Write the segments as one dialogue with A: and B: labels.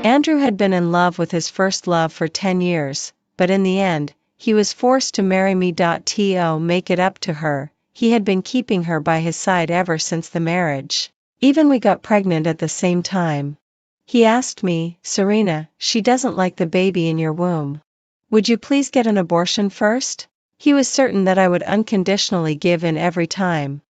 A: Andrew had been in love with his first love for 10 years, but in the end, he was forced to marry me. To make it up to her, he had been keeping her by his side ever since the marriage. Even we got pregnant at the same time. He asked me, "Serena, she doesn't like the baby in your womb. Would you please get an abortion first?" He was certain that I would unconditionally give in every time.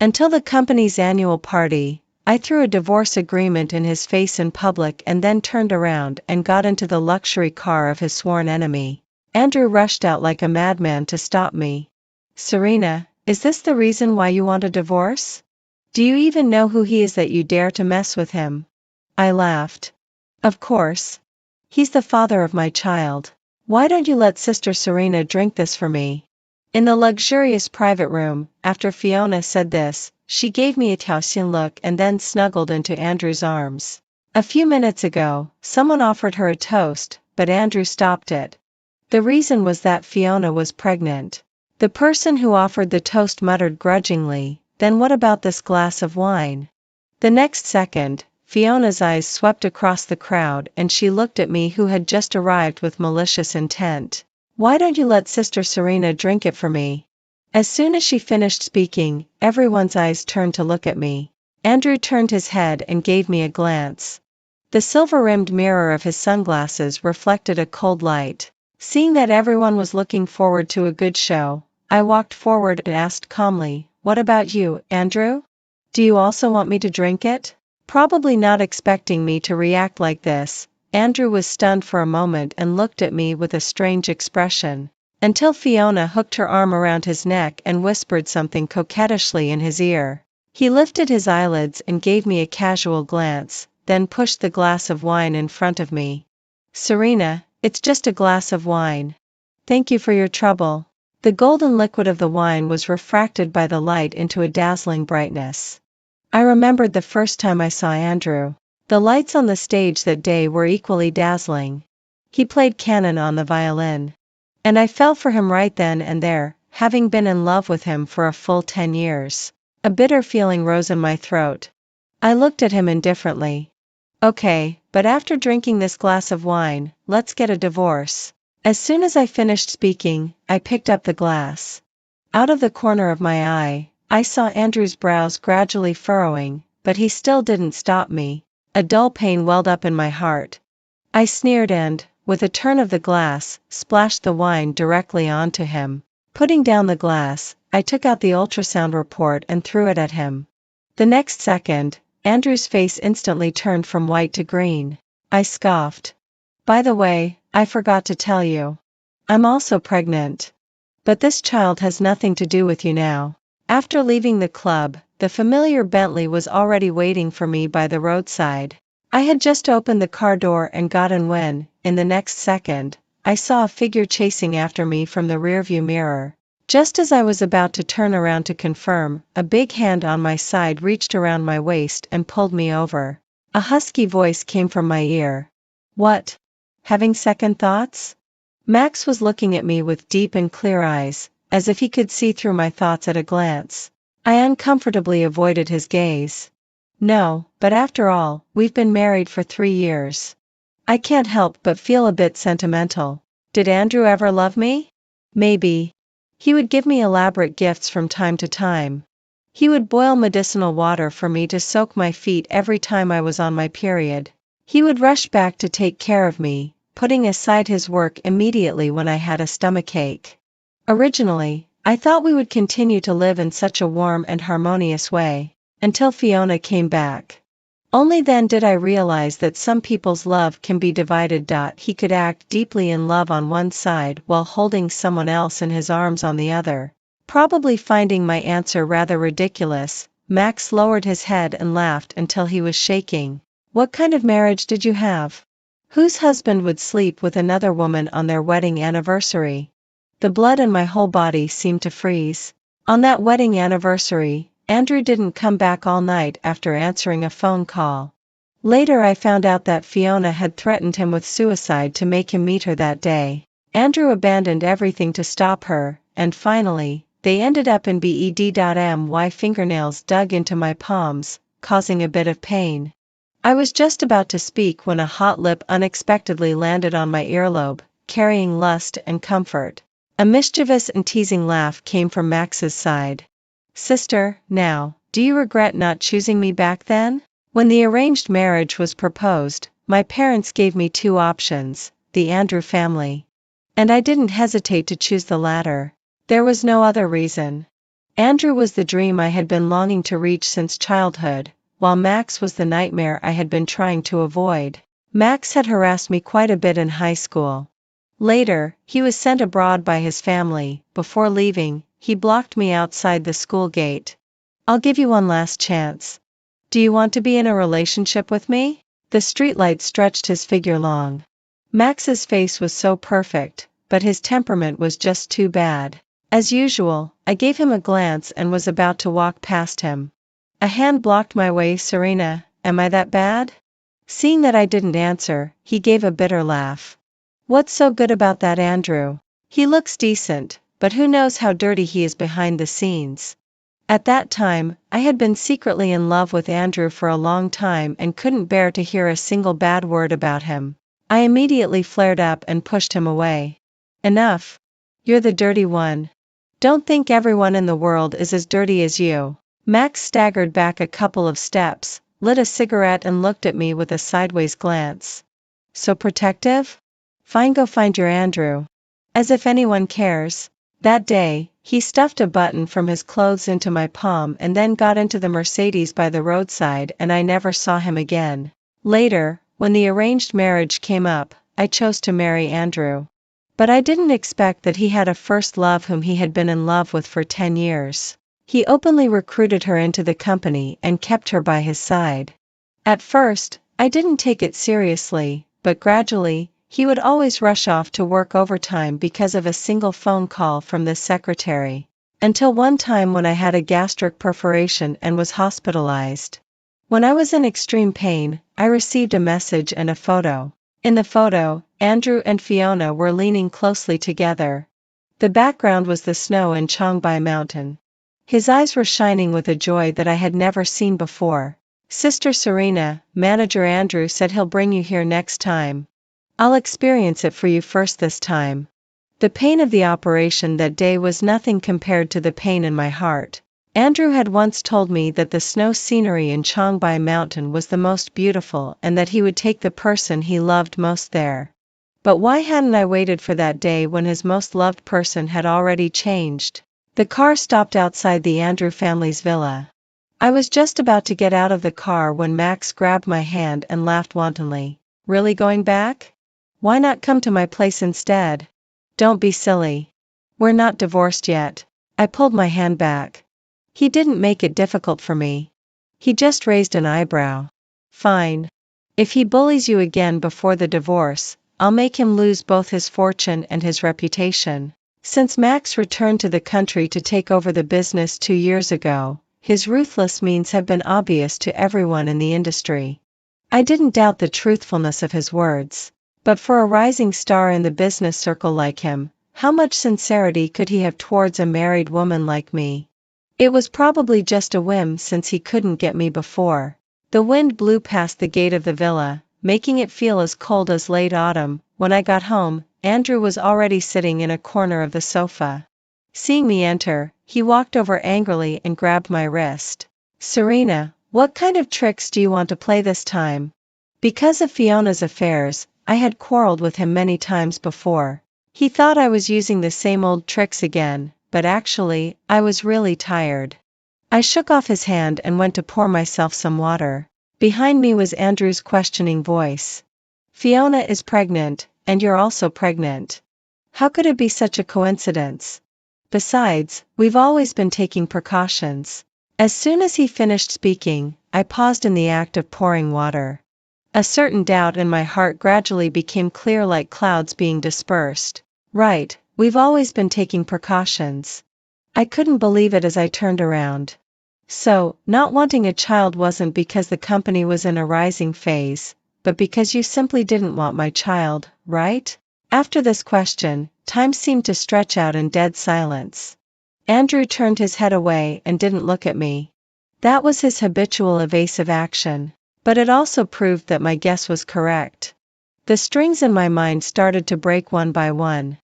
A: Until the company's annual party, I threw a divorce agreement in his face in public and then turned around and got into the luxury car of his sworn enemy. Andrew rushed out like a madman to stop me. "Serena, is this the reason why you want a divorce? Do you even know who he is that you dare to mess with him?" I laughed. "Of course. He's the father of my child. Why don't you let Sister Serena drink this for me?" In the luxurious private room, after Fiona said this, she gave me a tausian look and then snuggled into Andrew's arms. A few minutes ago, someone offered her a toast, but Andrew stopped it. The reason was that Fiona was pregnant. The person who offered the toast muttered grudgingly, "Then what about this glass of wine?" The next second, Fiona's eyes swept across the crowd and she looked at me who had just arrived with malicious intent. "Why don't you let Sister Serena drink it for me?" As soon as she finished speaking, everyone's eyes turned to look at me. Andrew turned his head and gave me a glance. The silver-rimmed mirror of his sunglasses reflected a cold light. Seeing that everyone was looking forward to a good show, I walked forward and asked calmly, "What about you, Andrew? Do you also want me to drink it?" Probably not expecting me to react like this, Andrew was stunned for a moment and looked at me with a strange expression, until Fiona hooked her arm around his neck and whispered something coquettishly in his ear. He lifted his eyelids and gave me a casual glance, then pushed the glass of wine in front of me. "Serena, it's just a glass of wine. Thank you for your trouble." The golden liquid of the wine was refracted by the light into a dazzling brightness. I remembered the first time I saw Andrew. The lights on the stage that day were equally dazzling. He played canon on the violin. And I fell for him right then and there, having been in love with him for a full 10 years. A bitter feeling rose in my throat. I looked at him indifferently. "Okay, but after drinking this glass of wine, let's get a divorce." As soon as I finished speaking, I picked up the glass. Out of the corner of my eye, I saw Andrew's brows gradually furrowing, but he still didn't stop me. A dull pain welled up in my heart. I sneered and, with a turn of the glass, splashed the wine directly onto him. Putting down the glass, I took out the ultrasound report and threw it at him. The next second, Andrew's face instantly turned from white to green. I scoffed. "By the way, I forgot to tell you. I'm also pregnant. But this child has nothing to do with you now." After leaving the club, the familiar Bentley was already waiting for me by the roadside. I had just opened the car door and got in when, in the next second, I saw a figure chasing after me from the rearview mirror. Just as I was about to turn around to confirm, a big hand on my side reached around my waist and pulled me over. A husky voice came from my ear. "What? Having second thoughts?" Max was looking at me with deep and clear eyes, as if he could see through my thoughts at a glance. I uncomfortably avoided his gaze. "No, but after all, we've been married for 3 years. I can't help but feel a bit sentimental. Did Andrew ever love me? Maybe. He would give me elaborate gifts from time to time. He would boil medicinal water for me to soak my feet every time I was on my period. He would rush back to take care of me, putting aside his work immediately when I had a stomachache. Originally, I thought we would continue to live in such a warm and harmonious way, until Fiona came back. Only then did I realize that some people's love can be divided. He could act deeply in love on one side while holding someone else in his arms on the other. Probably finding my answer rather ridiculous, Max lowered his head and laughed until he was shaking. "What kind of marriage did you have? Whose husband would sleep with another woman on their wedding anniversary?" The blood in my whole body seemed to freeze. On that wedding anniversary, Andrew didn't come back all night after answering a phone call. Later I found out that Fiona had threatened him with suicide to make him meet her that day. Andrew abandoned everything to stop her, and finally, they ended up in bed. My fingernails dug into my palms, causing a bit of pain. I was just about to speak when a hot lip unexpectedly landed on my earlobe, carrying lust and comfort. A mischievous and teasing laugh came from Max's side. Sister, now, do you regret not choosing me back then? When the arranged marriage was proposed, my parents gave me two options, the Andrew family. And I didn't hesitate to choose the latter. There was no other reason. Andrew was the dream I had been longing to reach since childhood, while Max was the nightmare I had been trying to avoid. Max had harassed me quite a bit in high school. Later, he was sent abroad by his family. Before leaving, he blocked me outside the school gate. I'll give you one last chance. Do you want to be in a relationship with me? The streetlight stretched his figure long. Max's face was so perfect, but his temperament was just too bad. As usual, I gave him a glance and was about to walk past him. A hand blocked my way. Serena, am I that bad? Seeing that I didn't answer, he gave a bitter laugh. What's so good about that Andrew? He looks decent, but who knows how dirty he is behind the scenes. At that time, I had been secretly in love with Andrew for a long time and couldn't bear to hear a single bad word about him. I immediately flared up and pushed him away. Enough. You're the dirty one. Don't think everyone in the world is as dirty as you. Max staggered back a couple of steps, lit a cigarette and looked at me with a sideways glance. So protective? Fine, go find your Andrew. As if anyone cares. That day, he stuffed a button from his clothes into my palm and then got into the Mercedes by the roadside, and I never saw him again. Later, when the arranged marriage came up, I chose to marry Andrew. But I didn't expect that he had a first love whom he had been in love with for 10 years. He openly recruited her into the company and kept her by his side. At first, I didn't take it seriously, but gradually, he would always rush off to work overtime because of a single phone call from the secretary. Until one time when I had a gastric perforation and was hospitalized. When I was in extreme pain, I received a message and a photo. In the photo, Andrew and Fiona were leaning closely together. The background was the snow in Changbai Mountain. His eyes were shining with a joy that I had never seen before. Sister Serena, Manager Andrew said he'll bring you here next time. I'll experience it for you first this time. The pain of the operation that day was nothing compared to the pain in my heart. Andrew had once told me that the snow scenery in Changbai Mountain was the most beautiful and that he would take the person he loved most there. But why hadn't I waited for that day when his most loved person had already changed? The car stopped outside the Andrew family's villa. I was just about to get out of the car when Max grabbed my hand and laughed wantonly. Really going back? Why not come to my place instead? Don't be silly. We're not divorced yet. I pulled my hand back. He didn't make it difficult for me. He just raised an eyebrow. Fine. If he bullies you again before the divorce, I'll make him lose both his fortune and his reputation. Since Max returned to the country to take over the business 2 years ago, his ruthless means have been obvious to everyone in the industry. I didn't doubt the truthfulness of his words. But for a rising star in the business circle like him, how much sincerity could he have towards a married woman like me? It was probably just a whim since he couldn't get me before. The wind blew past the gate of the villa, making it feel as cold as late autumn. When I got home, Andrew was already sitting in a corner of the sofa. Seeing me enter, he walked over angrily and grabbed my wrist. Serena, what kind of tricks do you want to play this time? Because of Fiona's affairs, I had quarreled with him many times before. He thought I was using the same old tricks again, but actually, I was really tired. I shook off his hand and went to pour myself some water. Behind me was Andrew's questioning voice. Fiona is pregnant, and you're also pregnant. How could it be such a coincidence? Besides, we've always been taking precautions. As soon as he finished speaking, I paused in the act of pouring water. A certain doubt in my heart gradually became clear like clouds being dispersed. Right, we've always been taking precautions. I couldn't believe it as I turned around. So, not wanting a child wasn't because the company was in a rising phase, but because you simply didn't want my child, right? After this question, time seemed to stretch out in dead silence. Andrew turned his head away and didn't look at me. That was his habitual evasive action. But it also proved that my guess was correct. The strings in my mind started to break one by one.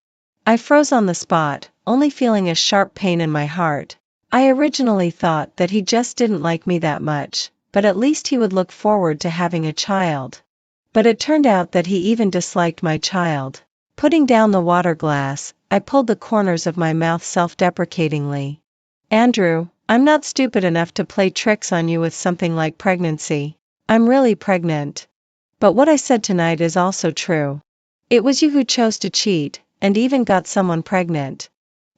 A: I froze on the spot, only feeling a sharp pain in my heart. I originally thought that he just didn't like me that much, but at least he would look forward to having a child. But it turned out that he even disliked my child. Putting down the water glass, I pulled the corners of my mouth self-deprecatingly. Andrew, I'm not stupid enough to play tricks on you with something like pregnancy. I'm really pregnant. But what I said tonight is also true. It was you who chose to cheat, and even got someone pregnant.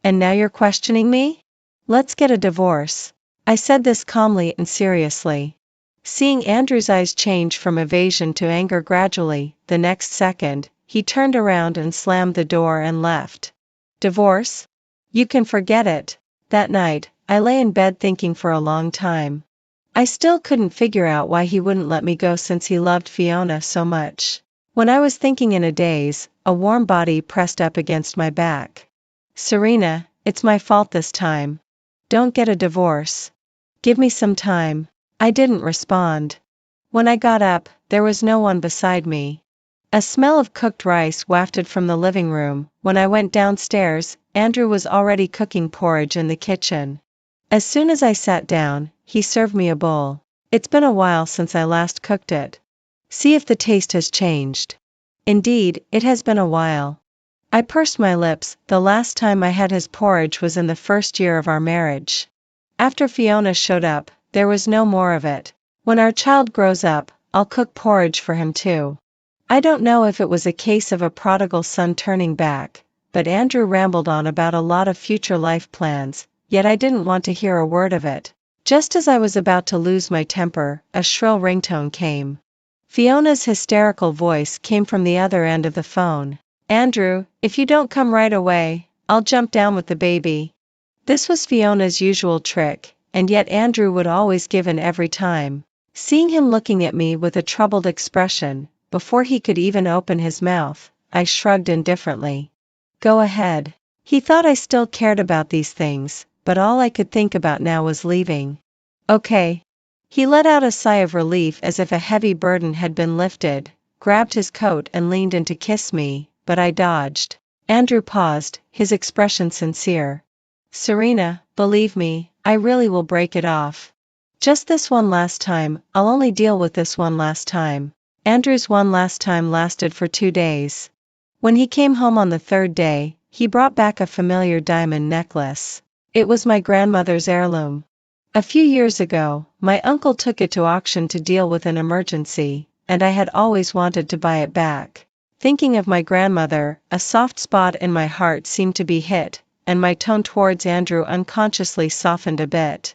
A: And now you're questioning me? Let's get a divorce. I said this calmly and seriously. Seeing Andrew's eyes change from evasion to anger gradually, the next second, he turned around and slammed the door and left. Divorce? You can forget it. That night, I lay in bed thinking for a long time. I still couldn't figure out why he wouldn't let me go since he loved Fiona so much. When I was thinking in a daze, a warm body pressed up against my back. Serena, it's my fault this time. Don't get a divorce. Give me some time. I didn't respond. When I got up, there was no one beside me. A smell of cooked rice wafted from the living room. When I went downstairs, Andrew was already cooking porridge in the kitchen. As soon as I sat down, he served me a bowl. It's been a while since I last cooked it. See if the taste has changed. Indeed, it has been a while. I pursed my lips. The last time I had his porridge was in the first year of our marriage. After Fiona showed up, there was no more of it. When our child grows up, I'll cook porridge for him too. I don't know if it was a case of a prodigal son turning back, but Andrew rambled on about a lot of future life plans, yet I didn't want to hear a word of it. Just as I was about to lose my temper, a shrill ringtone came. Fiona's hysterical voice came from the other end of the phone. Andrew, if you don't come right away, I'll jump down with the baby. This was Fiona's usual trick, and yet Andrew would always give in every time. Seeing him looking at me with a troubled expression, before he could even open his mouth, I shrugged indifferently. Go ahead. He thought I still cared about these things, but all I could think about now was leaving. Okay. He let out a sigh of relief as if a heavy burden had been lifted, grabbed his coat and leaned in to kiss me, but I dodged. Andrew paused, his expression sincere. Serena, believe me, I really will break it off. Just this one last time, I'll only deal with this one last time. Andrew's one last time lasted for 2 days. When he came home on the 3rd day, he brought back a familiar diamond necklace. It was my grandmother's heirloom. A few years ago, my uncle took it to auction to deal with an emergency, and I had always wanted to buy it back. Thinking of my grandmother, a soft spot in my heart seemed to be hit, and my tone towards Andrew unconsciously softened a bit.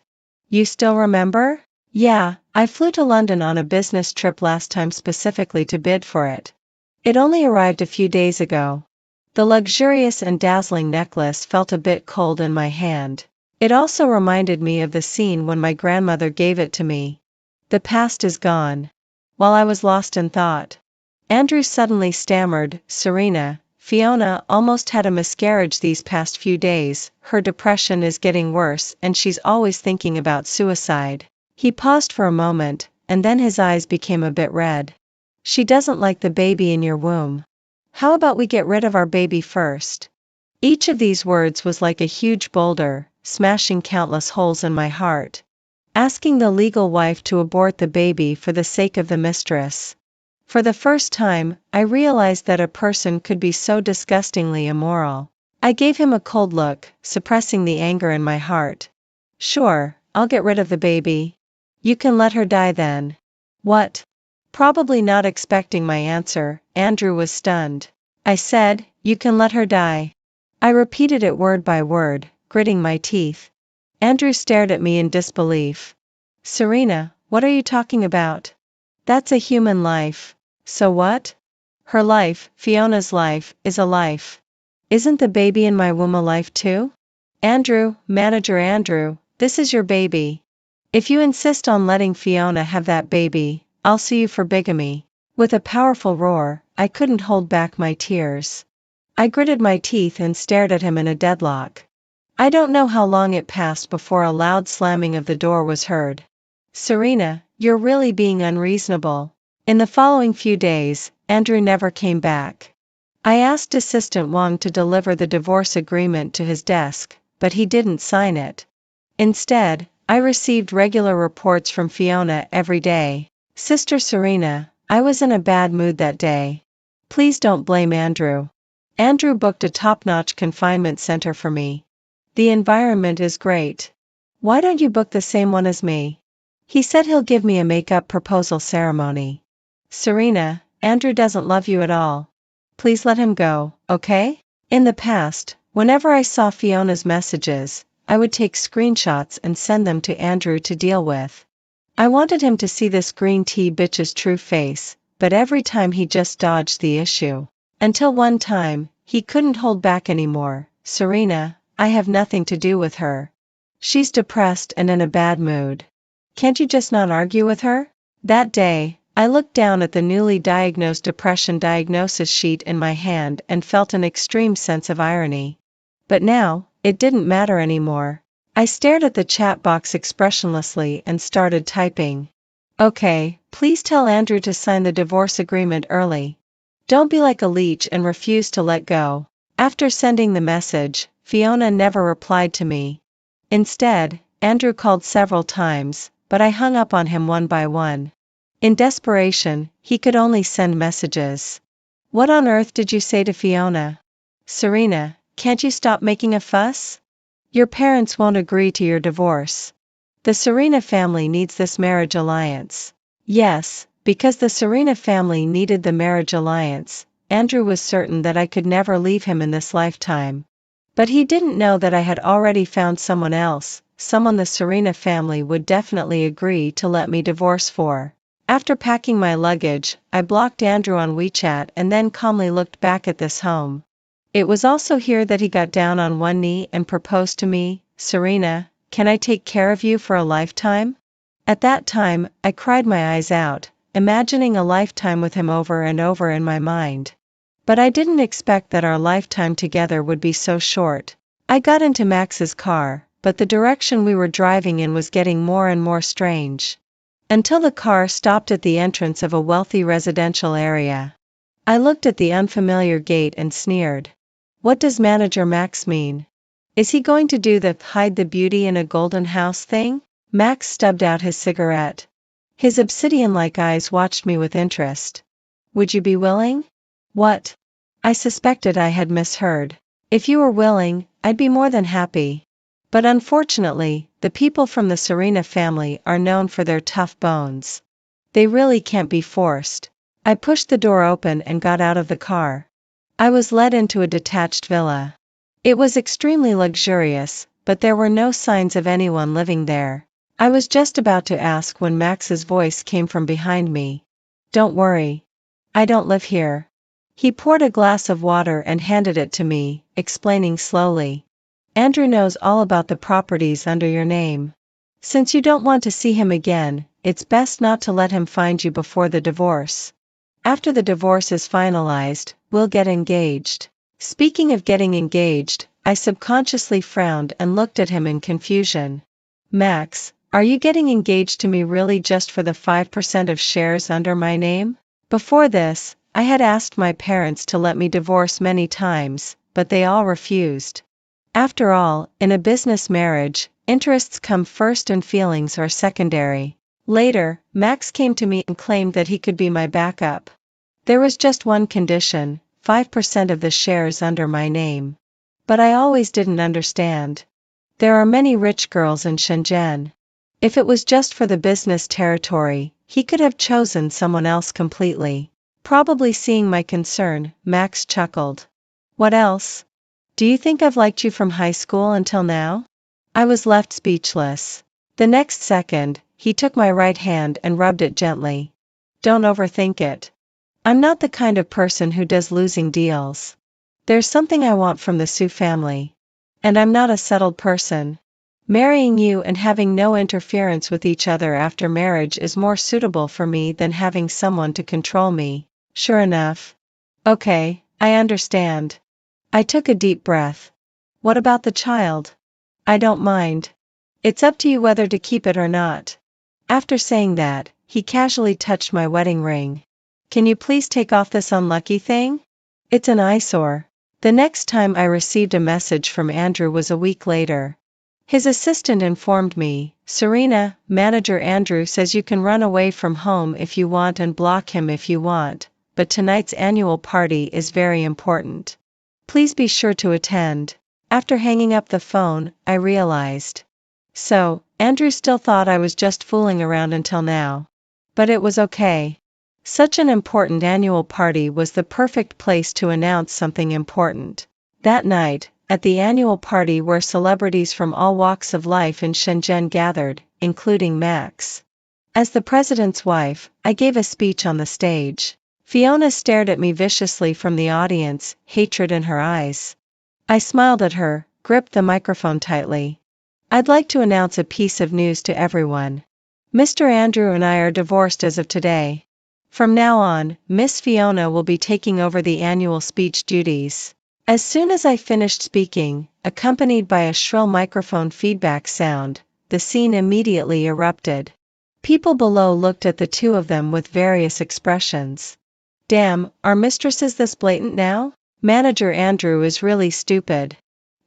A: You still remember? Yeah, I flew to London on a business trip last time specifically to bid for it. It only arrived a few days ago. The luxurious and dazzling necklace felt a bit cold in my hand. It also reminded me of the scene when my grandmother gave it to me. The past is gone. While I was lost in thought, Andrew suddenly stammered, Serena, Fiona almost had a miscarriage these past few days, her depression is getting worse and she's always thinking about suicide. He paused for a moment, and then his eyes became a bit red. She doesn't like the baby in your womb. How about we get rid of our baby first? Each of these words was like a huge boulder, smashing countless holes in my heart. Asking the legal wife to abort the baby for the sake of the mistress. For the first time, I realized that a person could be so disgustingly immoral. I gave him a cold look, suppressing the anger in my heart. Sure, I'll get rid of the baby. You can let her die then. What? Probably not expecting my answer, Andrew was stunned. I said, you can let her die. I repeated it word by word, gritting my teeth. Andrew stared at me in disbelief. Serena, what are you talking about? That's a human life. So what? Her life, Fiona's life, is a life. Isn't the baby in my womb a life too? Andrew, Manager Andrew, this is your baby. If you insist on letting Fiona have that baby, I'll sue you for bigamy. With a powerful roar, I couldn't hold back my tears. I gritted my teeth and stared at him in a deadlock. I don't know how long it passed before a loud slamming of the door was heard. Serena, You're really being unreasonable. In the following few days, Andrew never came back. I asked Assistant Wang to deliver the divorce agreement to his desk, but he didn't sign it. Instead, I received regular reports from Fiona every day. Sister Serena, I was in a bad mood that day. Please don't blame Andrew. Andrew booked a top-notch confinement center for me. The environment is great. Why don't you book the same one as me? He said he'll give me a makeup proposal ceremony. Serena, Andrew doesn't love you at all. Please let him go, okay? In the past, whenever I saw Fiona's messages, I would take screenshots and send them to Andrew to deal with. I wanted him to see this green tea bitch's true face, but every time he just dodged the issue. Until one time, he couldn't hold back anymore. Serena, I have nothing to do with her. She's depressed and in a bad mood. Can't you just not argue with her? That day, I looked down at the newly diagnosed depression diagnosis sheet in my hand and felt an extreme sense of irony. But now, it didn't matter anymore. I stared at the chat box expressionlessly and started typing. Okay, please tell Andrew to sign the divorce agreement early. Don't be like a leech and refuse to let go. After sending the message, Fiona never replied to me. Instead, Andrew called several times, but I hung up on him one by one. In desperation, he could only send messages. What on earth did you say to Fiona? Serena, can't you stop making a fuss? Your parents won't agree to your divorce. The Serena family needs this marriage alliance. Yes, because the Serena family needed the marriage alliance, Andrew was certain that I could never leave him in this lifetime. But he didn't know that I had already found someone else, someone the Serena family would definitely agree to let me divorce for. After packing my luggage, I blocked Andrew on WeChat and then calmly looked back at this home. It was also here that he got down on one knee and proposed to me. Serena, can I take care of you for a lifetime? At that time, I cried my eyes out, imagining a lifetime with him over and over in my mind. But I didn't expect that our lifetime together would be so short. I got into Max's car, but the direction we were driving in was getting more and more strange. Until the car stopped at the entrance of a wealthy residential area. I looked at the unfamiliar gate and sneered. What does Manager Max mean? Is he going to do the hide the beauty in a golden house thing? Max stubbed out his cigarette. His obsidian-like eyes watched me with interest. Would you be willing? What? I suspected I had misheard. If you were willing, I'd be more than happy. But unfortunately, the people from the Serena family are known for their tough bones. They really can't be forced. I pushed the door open and got out of the car. I was led into a detached villa. It was extremely luxurious, but there were no signs of anyone living there. I was just about to ask when Max's voice came from behind me. Don't worry. I don't live here. He poured a glass of water and handed it to me, explaining slowly. Andrew knows all about the properties under your name. Since you don't want to see him again, it's best not to let him find you before the divorce. After the divorce is finalized, we'll get engaged. Speaking of getting engaged, I subconsciously frowned and looked at him in confusion. Max, are you getting engaged to me really just for the 5% of shares under my name? Before this, I had asked my parents to let me divorce many times, but they all refused. After all, in a business marriage, interests come first and feelings are secondary. Later, Max came to me and claimed that he could be my backup. There was just one condition, 5% of the shares under my name. But I always didn't understand. There are many rich girls in Shenzhen. If it was just for the business territory, he could have chosen someone else completely. Probably seeing my concern, Max chuckled. What else? Do you think I've liked you from high school until now? I was left speechless. The next second, he took my right hand and rubbed it gently. Don't overthink it. I'm not the kind of person who does losing deals. There's something I want from the Sue family. And I'm not a settled person. Marrying you and having no interference with each other after marriage is more suitable for me than having someone to control me. Sure enough. Okay, I understand. I took a deep breath. What about the child? I don't mind. It's up to you whether to keep it or not. After saying that, he casually touched my wedding ring. Can you please take off this unlucky thing? It's an eyesore. The next time I received a message from Andrew was a week later. His assistant informed me, Serena, Manager Andrew says you can run away from home if you want and block him if you want, but tonight's annual party is very important. Please be sure to attend. After hanging up the phone, I realized. So, Andrew still thought I was just fooling around until now. But it was okay. Such an important annual party was the perfect place to announce something important. That night, at the annual party where celebrities from all walks of life in Shenzhen gathered, including Max. As the president's wife, I gave a speech on the stage. Fiona stared at me viciously from the audience, hatred in her eyes. I smiled at her, gripped the microphone tightly. I'd like to announce a piece of news to everyone. Mr. Andrew and I are divorced as of today. From now on, Miss Fiona will be taking over the annual speech duties. As soon as I finished speaking, accompanied by a shrill microphone feedback sound, the scene immediately erupted. People below looked at the two of them with various expressions. Damn, are mistresses this blatant now? Manager Andrew is really stupid.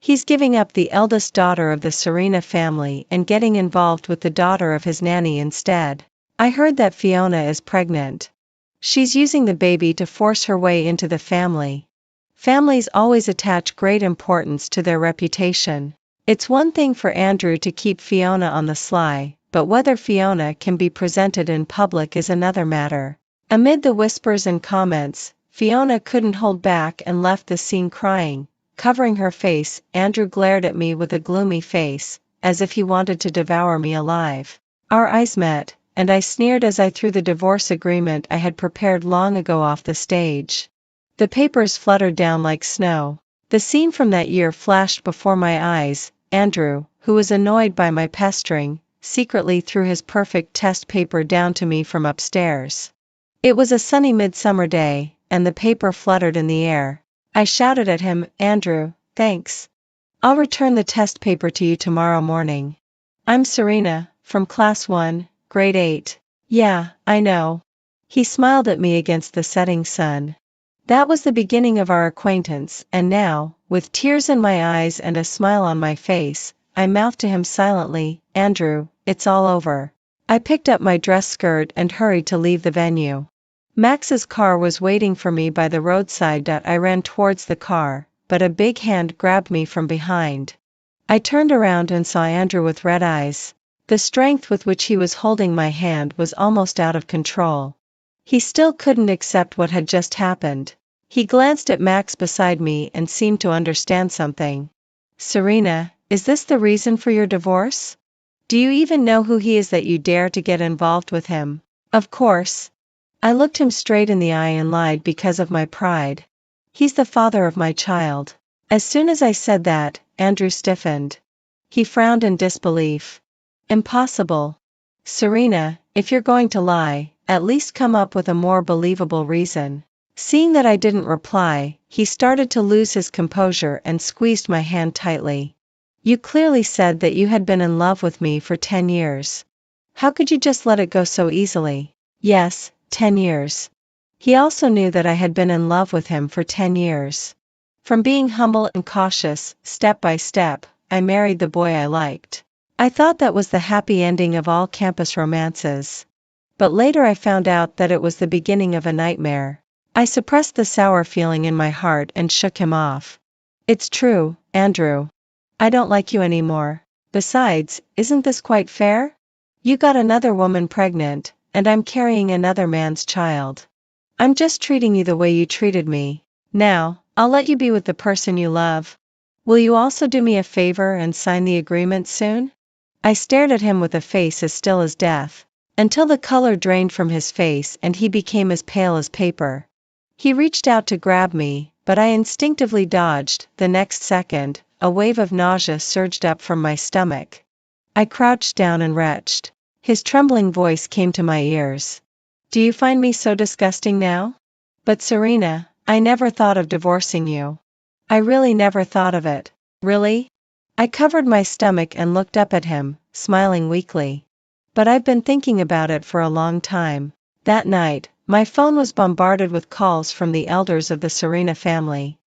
A: He's giving up the eldest daughter of the Serena family and getting involved with the daughter of his nanny instead. I heard that Fiona is pregnant. She's using the baby to force her way into the family. Families always attach great importance to their reputation. It's one thing for Andrew to keep Fiona on the sly, but whether Fiona can be presented in public is another matter. Amid the whispers and comments, Fiona couldn't hold back and left the scene crying. Covering her face, Andrew glared at me with a gloomy face, as if he wanted to devour me alive. Our eyes met, and I sneered as I threw the divorce agreement I had prepared long ago off the stage. The papers fluttered down like snow. The scene from that year flashed before my eyes. Andrew, who was annoyed by my pestering, secretly threw his perfect test paper down to me from upstairs. It was a sunny midsummer day, and the paper fluttered in the air. I shouted at him, Andrew, thanks. I'll return the test paper to you tomorrow morning. I'm Serena, from Class 1, Grade 8. Yeah, I know. He smiled at me against the setting sun. That was the beginning of our acquaintance, and now, with tears in my eyes and a smile on my face, I mouthed to him silently, Andrew, it's all over. I picked up my dress skirt and hurried to leave the venue. Max's car was waiting for me by the roadside. I ran towards the car, but a big hand grabbed me from behind. I turned around and saw Andrew with red eyes. The strength with which he was holding my hand was almost out of control. He still couldn't accept what had just happened. He glanced at Max beside me and seemed to understand something. Serena, is this the reason for your divorce? Do you even know who he is that you dare to get involved with him? Of course. I looked him straight in the eye and lied because of my pride. He's the father of my child. As soon as I said that, Andrew stiffened. He frowned in disbelief. Impossible. Serena, if you're going to lie, at least come up with a more believable reason. Seeing that I didn't reply, he started to lose his composure and squeezed my hand tightly. You clearly said that you had been in love with me for 10 years. How could you just let it go so easily? Yes, 10 years. He also knew that I had been in love with him for 10 years. From being humble and cautious, step by step, I married the boy I liked. I thought that was the happy ending of all campus romances. But later I found out that it was the beginning of a nightmare. I suppressed the sour feeling in my heart and shook him off. It's true, Andrew. I don't like you anymore. Besides, isn't this quite fair? You got another woman pregnant, and I'm carrying another man's child. I'm just treating you the way you treated me. Now, I'll let you be with the person you love. Will you also do me a favor and sign the agreement soon? I stared at him with a face as still as death, until the color drained from his face and he became as pale as paper. He reached out to grab me, but I instinctively dodged. The next second, a wave of nausea surged up from my stomach. I crouched down and retched. His trembling voice came to my ears. Do you find me so disgusting now? But Serena, I never thought of divorcing you. I really never thought of it. Really? I covered my stomach and looked up at him, smiling weakly. But I've been thinking about it for a long time. That night, my phone was bombarded with calls from the elders of the Serena family.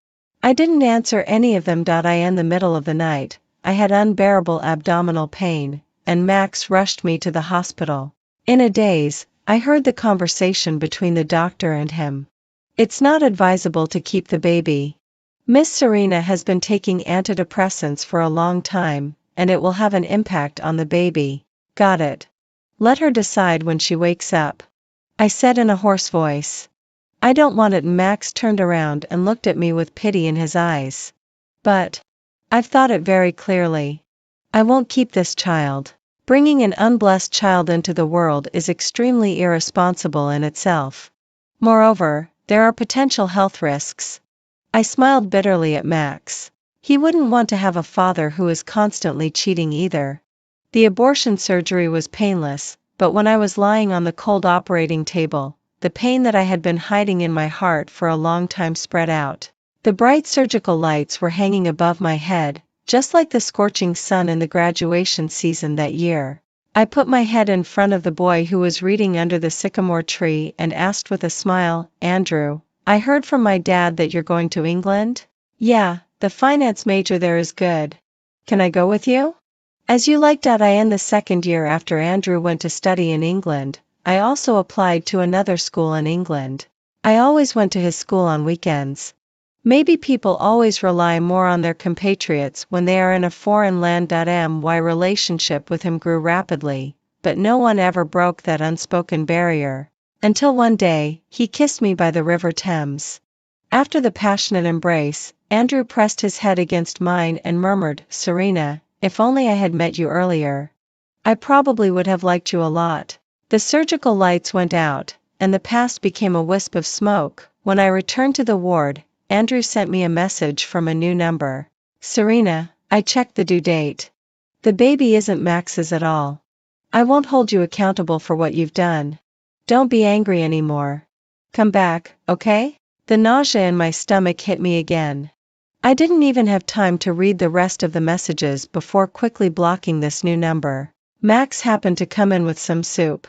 A: I didn't answer any of them. In the middle of the night, I had unbearable abdominal pain, and Max rushed me to the hospital. In a daze, I heard the conversation between the doctor and him. It's not advisable to keep the baby. Miss Serena has been taking antidepressants for a long time, and it will have an impact on the baby. Got it. Let her decide when she wakes up, I said in a hoarse voice. I don't want it. Max turned around and looked at me with pity in his eyes. But I've thought it very clearly. I won't keep this child. Bringing an unblessed child into the world is extremely irresponsible in itself. Moreover, there are potential health risks. I smiled bitterly at Max. He wouldn't want to have a father who is constantly cheating either. The abortion surgery was painless, but when I was lying on the cold operating table, the pain that I had been hiding in my heart for a long time spread out. The bright surgical lights were hanging above my head, just like the scorching sun in the graduation season that year. I put my head in front of the boy who was reading under the sycamore tree and asked with a smile, Andrew, I heard from my dad that you're going to England? Yeah, the finance major there is good. Can I go with you? As you like. In the second year after Andrew went to study in England, I also applied to another school in England. I always went to his school on weekends. Maybe people always rely more on their compatriots when they are in a foreign land. My relationship with him grew rapidly, but no one ever broke that unspoken barrier. Until one day, he kissed me by the River Thames. After the passionate embrace, Andrew pressed his head against mine and murmured, Serena, if only I had met you earlier. I probably would have liked you a lot. The surgical lights went out, and the past became a wisp of smoke. When I returned to the ward, Andrew sent me a message from a new number. Serena, I checked the due date. The baby isn't Max's at all. I won't hold you accountable for what you've done. Don't be angry anymore. Come back, okay? The nausea in my stomach hit me again. I didn't even have time to read the rest of the messages before quickly blocking this new number. Max happened to come in with some soup.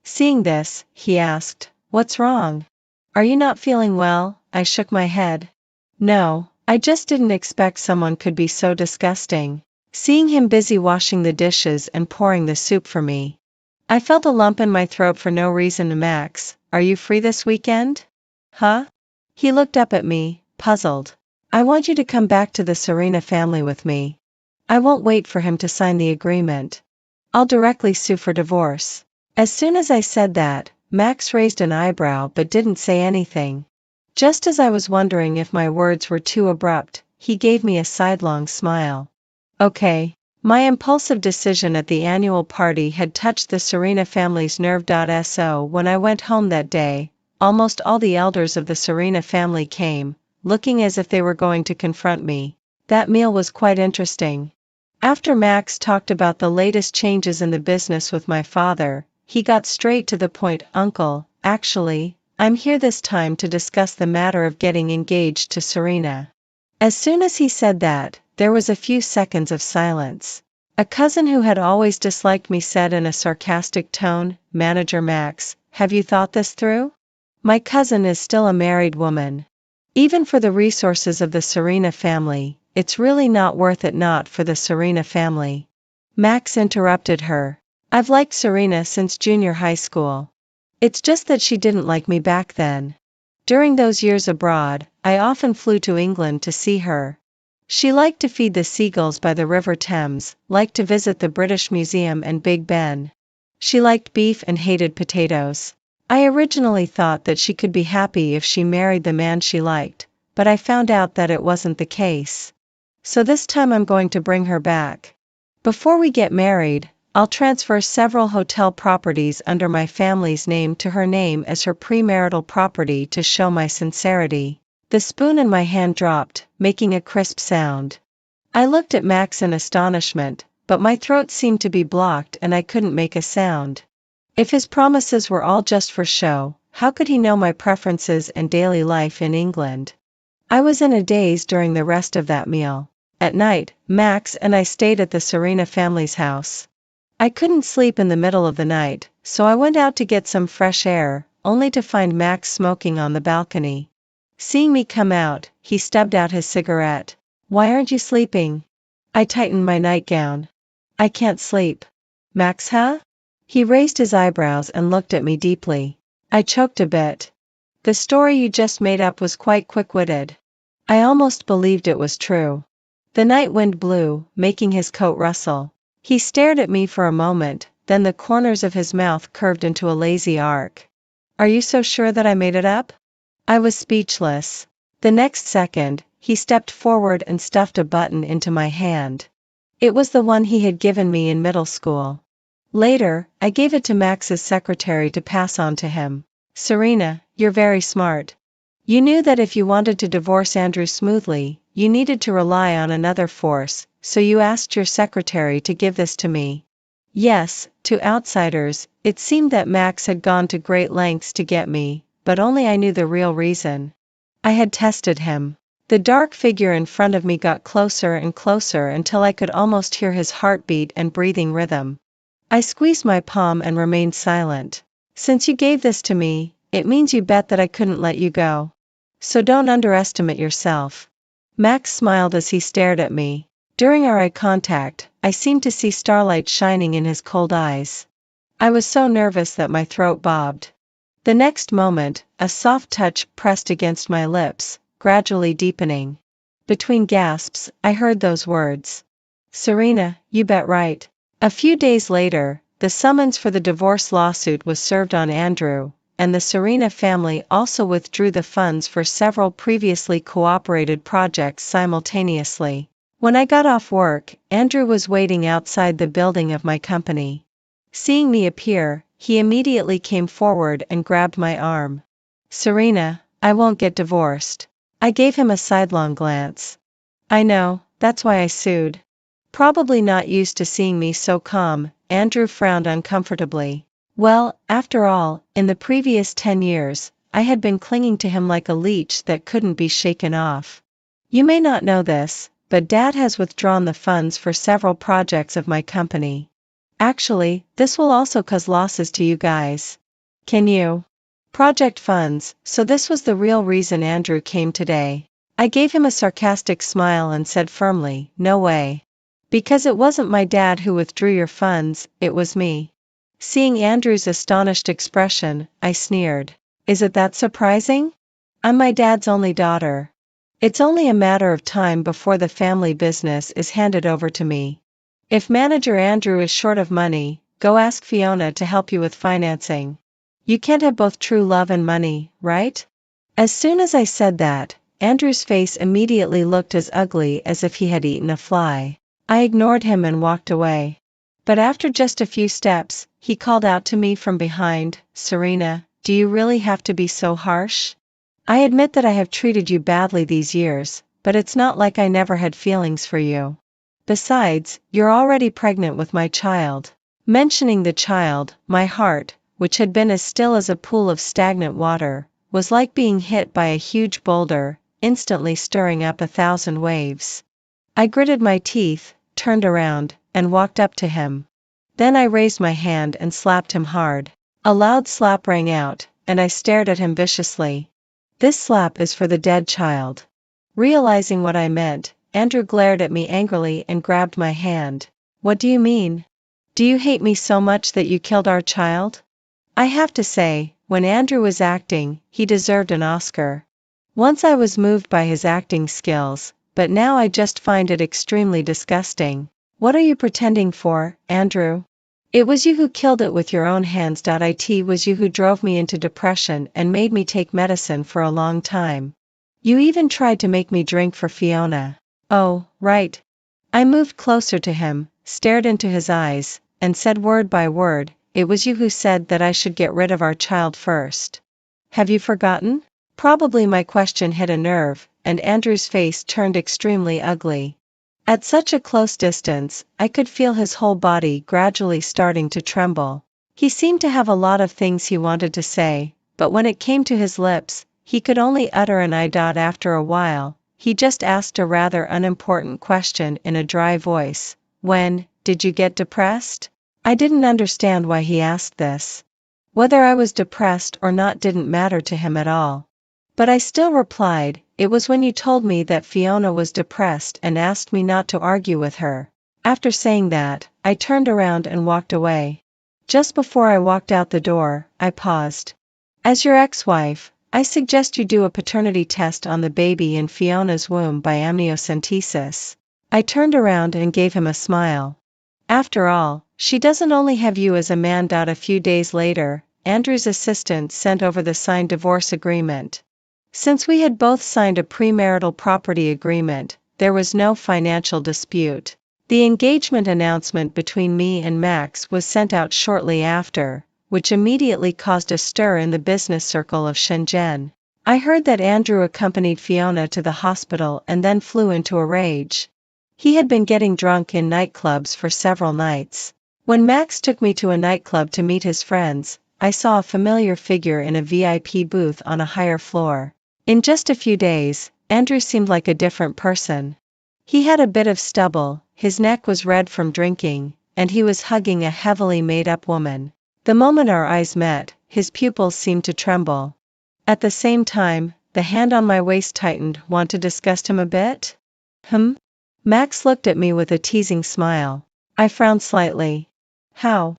A: Seeing this, he asked, What's wrong? Are you not feeling well? I shook my head. No, I just didn't expect someone could be so disgusting. Seeing him busy washing the dishes and pouring the soup for me, I felt a lump in my throat for no reason. Max, are you free this weekend? Huh? He looked up at me, puzzled. I want you to come back to the Serena family with me. I won't wait for him to sign the agreement. I'll directly sue for divorce. As soon as I said that, Max raised an eyebrow but didn't say anything. Just as I was wondering if my words were too abrupt, he gave me a sidelong smile. Okay. My impulsive decision at the annual party had touched the Serena family's nerve. So when I went home that day, almost all the elders of the Serena family came, looking as if they were going to confront me. That meal was quite interesting. After Max talked about the latest changes in the business with my father, he got straight to the point. Uncle, actually, I'm here this time to discuss the matter of getting engaged to Serena. As soon as he said that, there was a few seconds of silence. A cousin who had always disliked me said in a sarcastic tone, Manager Max, have you thought this through? My cousin is still a married woman. Even for the resources of the Serena family, it's really not worth it. Not for the Serena family. Max interrupted her. I've liked Serena since junior high school. It's just that she didn't like me back then. During those years abroad, I often flew to England to see her. She liked to feed the seagulls by the River Thames, liked to visit the British Museum and Big Ben. She liked beef and hated potatoes. I originally thought that she could be happy if she married the man she liked, but I found out that it wasn't the case. So this time I'm going to bring her back. Before we get married, I'll transfer several hotel properties under my family's name to her name as her premarital property to show my sincerity. The spoon in my hand dropped, making a crisp sound. I looked at Max in astonishment, but my throat seemed to be blocked and I couldn't make a sound. If his promises were all just for show, how could he know my preferences and daily life in England? I was in a daze during the rest of that meal. At night, Max and I stayed at the Serena family's house. I couldn't sleep in the middle of the night, so I went out to get some fresh air, only to find Max smoking on the balcony. Seeing me come out, he stubbed out his cigarette. "Why aren't you sleeping?" I tightened my nightgown. "I can't sleep." "Max, huh?" He raised his eyebrows and looked at me deeply. I choked a bit. "The story you just made up was quite quick-witted." I almost believed it was true. The night wind blew, making his coat rustle. He stared at me for a moment, then the corners of his mouth curved into a lazy arc. "Are you so sure that I made it up?" I was speechless. The next second, he stepped forward and stuffed a button into my hand. It was the one he had given me in middle school. Later, I gave it to Max's secretary to pass on to him. "Serena, you're very smart. You knew that if you wanted to divorce Andrew smoothly, you needed to rely on another force, so you asked your secretary to give this to me." Yes, to outsiders, it seemed that Max had gone to great lengths to get me, but only I knew the real reason. I had tested him. The dark figure in front of me got closer and closer until I could almost hear his heartbeat and breathing rhythm. I squeezed my palm and remained silent. "Since you gave this to me, it means you bet that I couldn't let you go. So don't underestimate yourself." Max smiled as he stared at me. During our eye contact, I seemed to see starlight shining in his cold eyes. I was so nervous that my throat bobbed. The next moment, a soft touch pressed against my lips, gradually deepening. Between gasps, I heard those words. "Serena, you bet right." A few days later, the summons for the divorce lawsuit was served on Andrew, and the Serena family also withdrew the funds for several previously cooperated projects simultaneously. When I got off work, Andrew was waiting outside the building of my company. Seeing me appear, he immediately came forward and grabbed my arm. "Serena, I won't get divorced." I gave him a sidelong glance. "I know, that's why I sued." Probably not used to seeing me so calm, Andrew frowned uncomfortably. Well, after all, in the previous 10 years, I had been clinging to him like a leech that couldn't be shaken off. "You may not know this, but Dad has withdrawn the funds for several projects of my company. Actually, this will also cause losses to you guys. Can you?" Project funds, so this was the real reason Andrew came today. I gave him a sarcastic smile and said firmly, "No way. Because it wasn't my dad who withdrew your funds, it was me." Seeing Andrew's astonished expression, I sneered. "Is it that surprising? I'm my dad's only daughter. It's only a matter of time before the family business is handed over to me. If manager Andrew is short of money, go ask Fiona to help you with financing. You can't have both true love and money, right?" As soon as I said that, Andrew's face immediately looked as ugly as if he had eaten a fly. I ignored him and walked away. But after just a few steps, he called out to me from behind, "Serena, do you really have to be so harsh? I admit that I have treated you badly these years, but it's not like I never had feelings for you. Besides, you're already pregnant with my child." Mentioning the child, my heart, which had been as still as a pool of stagnant water, was like being hit by a huge boulder, instantly stirring up 1,000 waves. I gritted my teeth, turned around, and walked up to him. Then I raised my hand and slapped him hard. A loud slap rang out, and I stared at him viciously. "This slap is for the dead child." Realizing what I meant, Andrew glared at me angrily and grabbed my hand. "What do you mean? Do you hate me so much that you killed our child?" I have to say, when Andrew was acting, he deserved an Oscar. Once I was moved by his acting skills, but now I just find it extremely disgusting. "What are you pretending for, Andrew? It was you who killed it with your own hands. It was you who drove me into depression and made me take medicine for a long time. You even tried to make me drink for Fiona." "Oh, right." I moved closer to him, stared into his eyes, and said word by word, "It was you who said that I should get rid of our child first. Have you forgotten?" Probably my question hit a nerve, and Andrew's face turned extremely ugly. At such a close distance, I could feel his whole body gradually starting to tremble. He seemed to have a lot of things he wanted to say, but when it came to his lips, he could only utter an "I." After a while, he just asked a rather unimportant question in a dry voice. "When did you get depressed?" I didn't understand why he asked this. Whether I was depressed or not didn't matter to him at all. But I still replied, "It was when you told me that Fiona was depressed and asked me not to argue with her." After saying that, I turned around and walked away. Just before I walked out the door, I paused. "As your ex-wife, I suggest you do a paternity test on the baby in Fiona's womb by amniocentesis." I turned around and gave him a smile. "After all, she doesn't only have you as a man." A few days later, Andrew's assistant sent over the signed divorce agreement. Since we had both signed a premarital property agreement, there was no financial dispute. The engagement announcement between me and Max was sent out shortly after, which immediately caused a stir in the business circle of Shenzhen. I heard that Andrew accompanied Fiona to the hospital and then flew into a rage. He had been getting drunk in nightclubs for several nights. When Max took me to a nightclub to meet his friends, I saw a familiar figure in a VIP booth on a higher floor. In just a few days, Andrew seemed like a different person. He had a bit of stubble, his neck was red from drinking, and he was hugging a heavily made-up woman. The moment our eyes met, his pupils seemed to tremble. At the same time, the hand on my waist tightened. "Want to disgust him a bit?" Max looked at me with a teasing smile. I frowned slightly. "How?"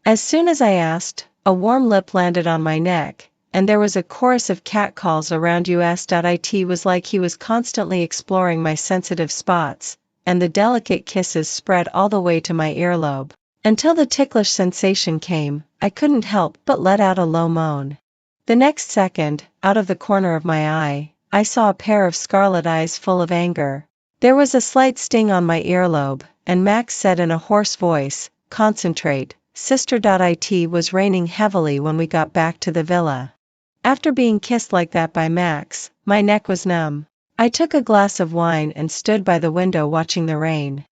A: As soon as I asked, a warm lip landed on my neck, and there was a chorus of catcalls around us. It was like he was constantly exploring my sensitive spots, and the delicate kisses spread all the way to my earlobe. Until the ticklish sensation came, I couldn't help but let out a low moan. The next second, out of the corner of my eye, I saw a pair of scarlet eyes full of anger. There was a slight sting on my earlobe, and Max said in a hoarse voice, "Concentrate, sister." It was raining heavily when we got back to the villa. After being kissed like that by Max, my neck was numb. I took a glass of wine and stood by the window watching the rain.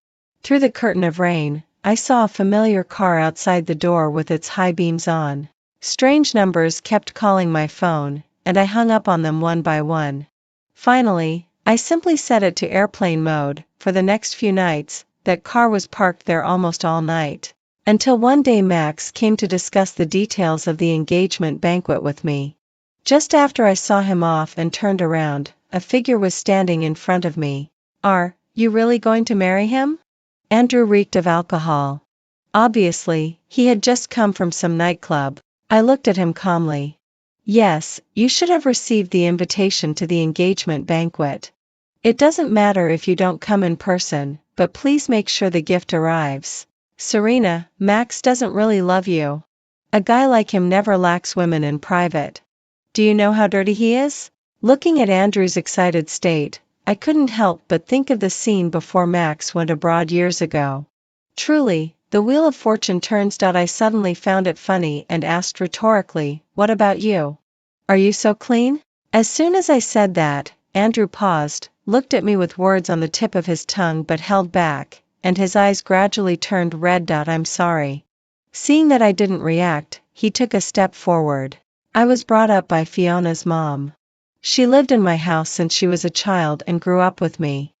A: Through the curtain of rain, I saw a familiar car outside the door with its high beams on. Strange numbers kept calling my phone, and I hung up on them one by one. Finally, I simply set it to airplane mode. For the next few nights, that car was parked there almost all night. Until one day Max came to discuss the details of the engagement banquet with me. Just after I saw him off and turned around, a figure was standing in front of me. "Are you really going to marry him?" Andrew reeked of alcohol. Obviously, he had just come from some nightclub. I looked at him calmly. "Yes, you should have received the invitation to the engagement banquet. It doesn't matter if you don't come in person, but please make sure the gift arrives. Serena, Max doesn't really love you. A guy like him never lacks women in private. Do you know how dirty he is?" Looking at Andrew's excited state, I couldn't help but think of the scene before Max went abroad years ago. Truly, the wheel of fortune turns. I suddenly found it funny and asked rhetorically, "What about you? Are you so clean?" As soon as I said that, Andrew paused, looked at me with words on the tip of his tongue but held back, and his eyes gradually turned red. "I'm sorry." Seeing that I didn't react, he took a step forward. "I was brought up by Fiona's mom. She lived in my house since she was a child and grew up with me.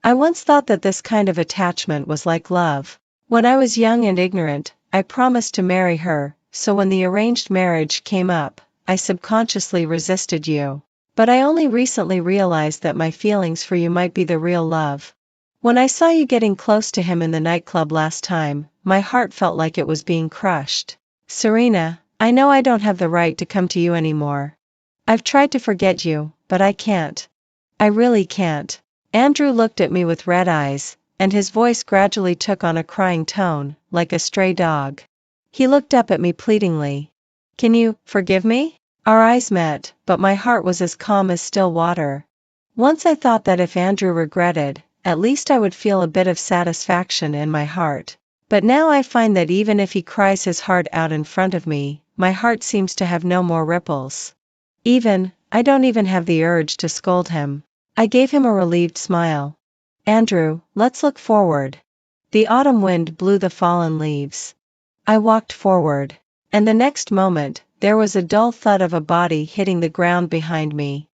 A: I once thought that this kind of attachment was like love. When I was young and ignorant, I promised to marry her, so when the arranged marriage came up, I subconsciously resisted you. But I only recently realized that my feelings for you might be the real love. When I saw you getting close to him in the nightclub last time, my heart felt like it was being crushed. Serena, I know I don't have the right to come to you anymore. I've tried to forget you, but I can't. I really can't." Andrew looked at me with red eyes, and his voice gradually took on a crying tone, like a stray dog. He looked up at me pleadingly. "Can you forgive me?" Our eyes met, but my heart was as calm as still water. Once I thought that if Andrew regretted, at least I would feel a bit of satisfaction in my heart. But now I find that even if he cries his heart out in front of me, my heart seems to have no more ripples. I don't even have the urge to scold him. I gave him a relieved smile. "Andrew, let's look forward." The autumn wind blew the fallen leaves. I walked forward, and the next moment, there was a dull thud of a body hitting the ground behind me.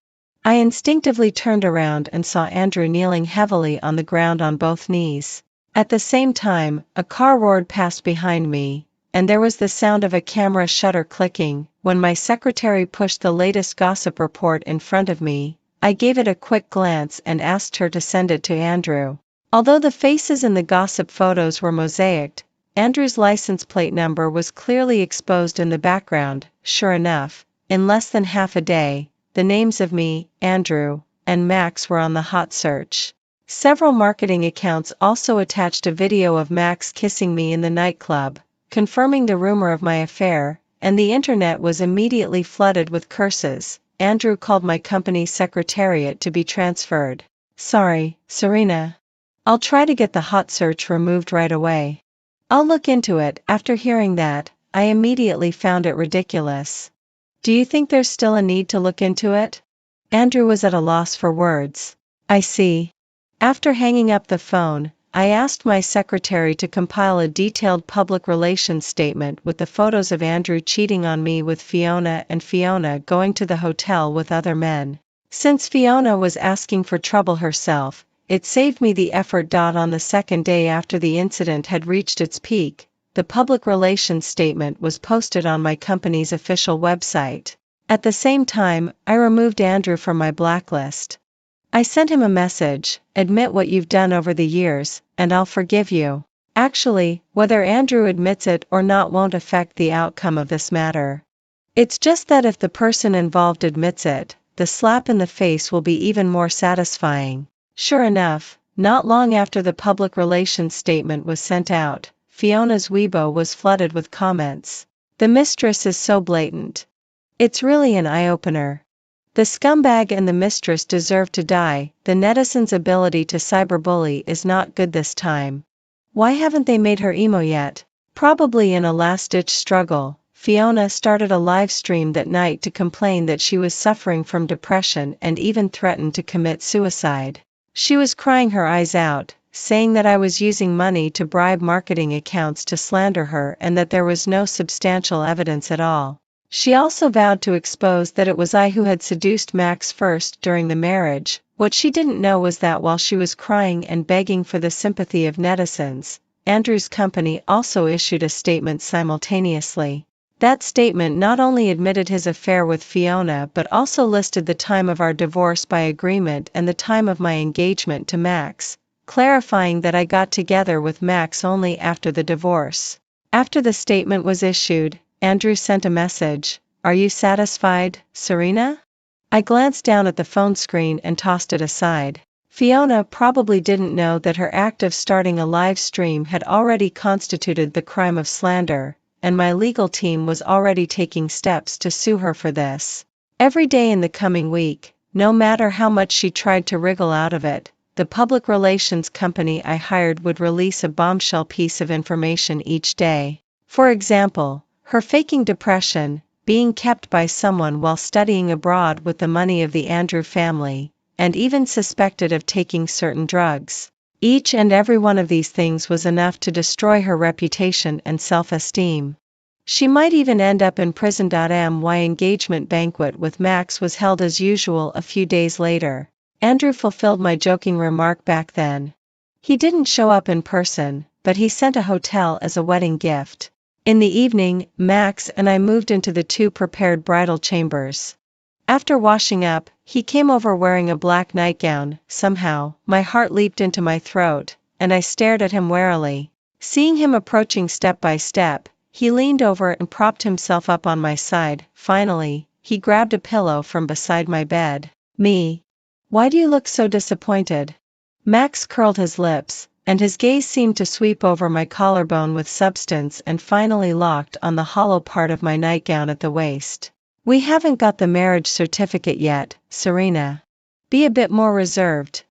A: I instinctively turned around and saw Andrew kneeling heavily on the ground on both knees. At the same time, a car roared past behind me, and there was the sound of a camera shutter clicking. When my secretary pushed the latest gossip report in front of me, I gave it a quick glance and asked her to send it to Andrew. Although the faces in the gossip photos were mosaicked, Andrew's license plate number was clearly exposed in the background. Sure enough, in less than half a day, the names of me, Andrew, and Max were on the hot search. Several marketing accounts also attached a video of Max kissing me in the nightclub, confirming the rumor of my affair, and the internet was immediately flooded with curses. Andrew called my company's secretariat to be transferred. Sorry, Serena. I'll try to get the hot search removed right away. I'll look into it. After hearing that, I immediately found it ridiculous. Do you think there's still a need to look into it? Andrew was at a loss for words. I see. After hanging up the phone, I asked my secretary to compile a detailed public relations statement with the photos of Andrew cheating on me with Fiona and Fiona going to the hotel with other men. Since Fiona was asking for trouble herself, it saved me the effort. On the second day after the incident had reached its peak, the public relations statement was posted on my company's official website. At the same time, I removed Andrew from my blacklist. I sent him a message: admit what you've done over the years, and I'll forgive you. Actually, whether Andrew admits it or not won't affect the outcome of this matter. It's just that if the person involved admits it, the slap in the face will be even more satisfying. Sure enough, not long after the public relations statement was sent out, Fiona's Weibo was flooded with comments. The mistress is so blatant. It's really an eye-opener. The scumbag and the mistress deserve to die. The netizens' ability to cyberbully is not good this time. Why haven't they made her emo yet? Probably in a last-ditch struggle, Fiona started a live stream that night to complain that she was suffering from depression and even threatened to commit suicide. She was crying her eyes out, saying that I was using money to bribe marketing accounts to slander her and that there was no substantial evidence at all. She also vowed to expose that it was I who had seduced Max first during the marriage. What she didn't know was that while she was crying and begging for the sympathy of netizens, Andrew's company also issued a statement simultaneously. That statement not only admitted his affair with Fiona but also listed the time of our divorce by agreement and the time of my engagement to Max, clarifying that I got together with Max only after the divorce. After the statement was issued, Andrew sent a message: "Are you satisfied, Serena?" I glanced down at the phone screen and tossed it aside. Fiona probably didn't know that her act of starting a live stream had already constituted the crime of slander, and my legal team was already taking steps to sue her for this. Every day in the coming week, no matter how much she tried to wriggle out of it, the public relations company I hired would release a bombshell piece of information each day. For example, her faking depression, being kept by someone while studying abroad with the money of the Andrew family, and even suspected of taking certain drugs. Each and every one of these things was enough to destroy her reputation and self-esteem. She might even end up in prison. My engagement banquet with Max was held as usual a few days later. Andrew fulfilled my joking remark back then. He didn't show up in person, but he sent a hotel as a wedding gift. In the evening, Max and I moved into the two prepared bridal chambers. After washing up, he came over wearing a black nightgown. Somehow, my heart leaped into my throat, and I stared at him warily. Seeing him approaching step by step, he leaned over and propped himself up on my side. Finally, he grabbed a pillow from beside my bed. "Me? Why do you look so disappointed?" Max curled his lips, and his gaze seemed to sweep over my collarbone with substance and finally locked on the hollow part of my nightgown at the waist. "We haven't got the marriage certificate yet, Serena. Be a bit more reserved."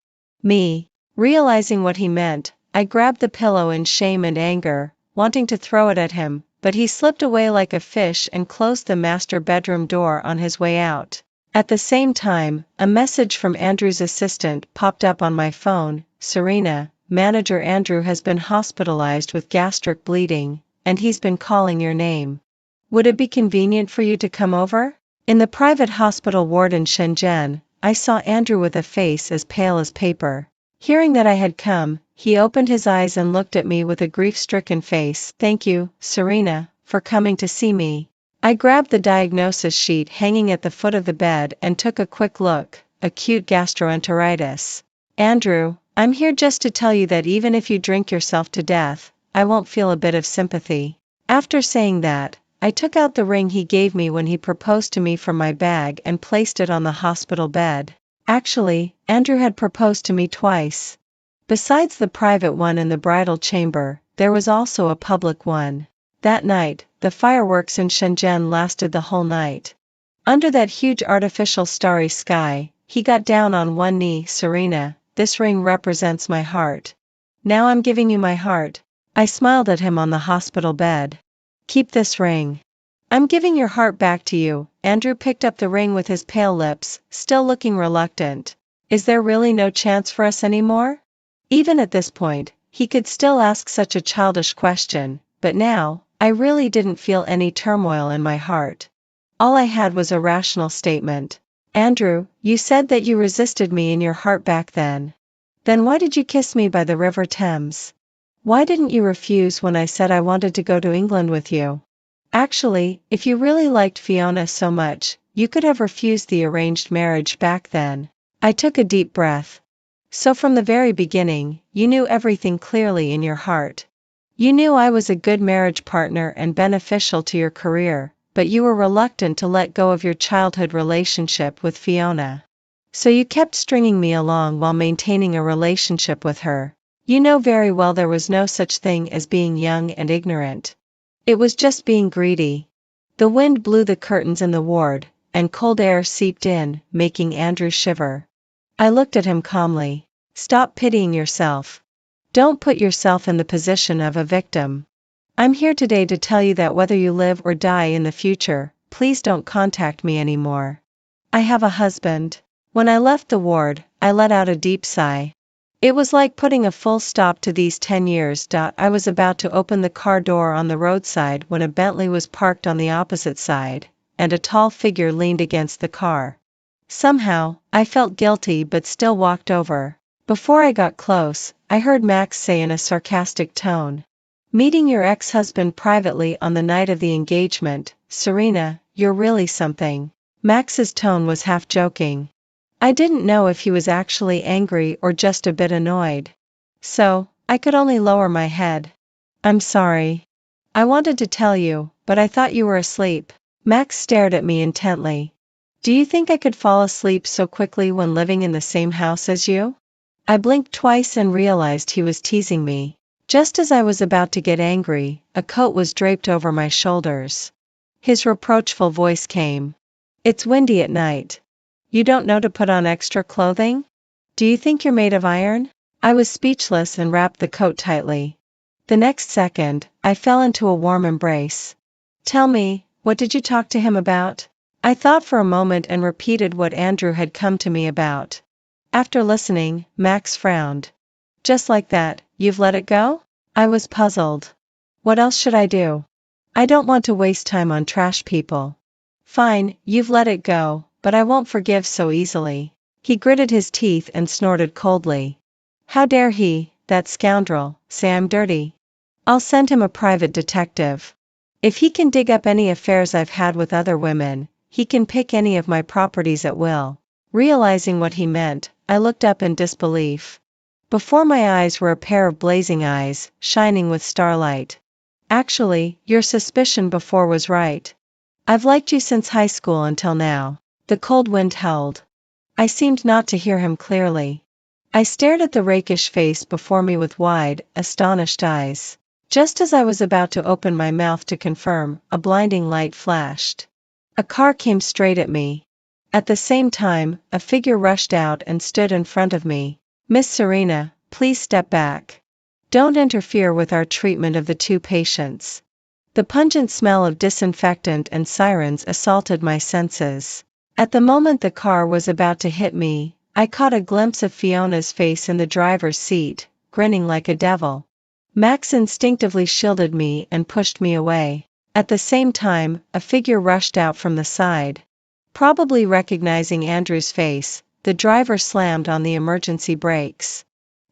A: Me. Realizing what he meant, I grabbed the pillow in shame and anger, wanting to throw it at him, but he slipped away like a fish and closed the master bedroom door on his way out. At the same time, a message from Andrew's assistant popped up on my phone: "Serena, Manager Andrew has been hospitalized with gastric bleeding, and he's been calling your name. Would it be convenient for you to come over?" In the private hospital ward in Shenzhen, I saw Andrew with a face as pale as paper. Hearing that I had come, he opened his eyes and looked at me with a grief-stricken face. "Thank you, Serena, for coming to see me. I grabbed the diagnosis sheet hanging at the foot of the bed and took a quick look. Acute gastroenteritis. Andrew, I'm here just to tell you that even if you drink yourself to death, I won't feel a bit of sympathy. After saying that, I took out the ring he gave me when he proposed to me from my bag and placed it on the hospital bed. Actually, Andrew had proposed to me twice. Besides the private one in the bridal chamber, there was also a public one. That night, the fireworks in Shenzhen lasted the whole night. Under that huge artificial starry sky, he got down on one knee. Serena, this ring represents my heart. Now I'm giving you my heart. I smiled at him on the hospital bed. Keep this ring. I'm giving your heart back to you. Andrew picked up the ring with his pale lips, still looking reluctant. Is there really no chance for us anymore? Even at this point, he could still ask such a childish question, but now, I really didn't feel any turmoil in my heart. All I had was a rational statement. Andrew, you said that you resisted me in your heart back then. Then why did you kiss me by the River Thames? Why didn't you refuse when I said I wanted to go to England with you? Actually, if you really liked Fiona so much, you could have refused the arranged marriage back then. I took a deep breath. So from the very beginning, you knew everything clearly in your heart. You knew I was a good marriage partner and beneficial to your career, but you were reluctant to let go of your childhood relationship with Fiona. So you kept stringing me along while maintaining a relationship with her. You know very well there was no such thing as being young and ignorant. It was just being greedy. The wind blew the curtains in the ward, and cold air seeped in, making Andrew shiver. I looked at him calmly. Stop pitying yourself. Don't put yourself in the position of a victim. I'm here today to tell you that whether you live or die in the future, please don't contact me anymore. I have a husband. When I left the ward, I let out a deep sigh. It was like putting a full stop to these 10 years. I was about to open the car door on the roadside when a Bentley was parked on the opposite side, and a tall figure leaned against the car. Somehow, I felt guilty but still walked over. Before I got close, I heard Max say in a sarcastic tone, "Meeting your ex-husband privately on the night of the engagement, Serena, you're really something." Max's tone was half joking. I didn't know if he was actually angry or just a bit annoyed. So, I could only lower my head. I'm sorry. I wanted to tell you, but I thought you were asleep. Max stared at me intently. Do you think I could fall asleep so quickly when living in the same house as you? I blinked twice and realized he was teasing me. Just as I was about to get angry, a coat was draped over my shoulders. His reproachful voice came. It's windy at night. You don't know to put on extra clothing? Do you think you're made of iron? I was speechless and wrapped the coat tightly. The next second, I fell into a warm embrace. Tell me, what did you talk to him about? I thought for a moment and repeated what Andrew had come to me about. After listening, Max frowned. Just like that, you've let it go? I was puzzled. What else should I do? I don't want to waste time on trash people. Fine, you've let it go, but I won't forgive so easily. He gritted his teeth and snorted coldly. How dare he, that scoundrel, say I'm dirty? I'll send him a private detective. If he can dig up any affairs I've had with other women, he can pick any of my properties at will. Realizing what he meant, I looked up in disbelief. Before my eyes were a pair of blazing eyes, shining with starlight. Actually, your suspicion before was right. I've liked you since high school until now. The cold wind howled. I seemed not to hear him clearly. I stared at the rakish face before me with wide, astonished eyes. Just as I was about to open my mouth to confirm, a blinding light flashed. A car came straight at me. At the same time, a figure rushed out and stood in front of me. Miss Serena, please step back. Don't interfere with our treatment of the two patients. The pungent smell of disinfectant and sirens assaulted my senses. At the moment the car was about to hit me, I caught a glimpse of Fiona's face in the driver's seat, grinning like a devil. Max instinctively shielded me and pushed me away. At the same time, a figure rushed out from the side. Probably recognizing Andrew's face, the driver slammed on the emergency brakes.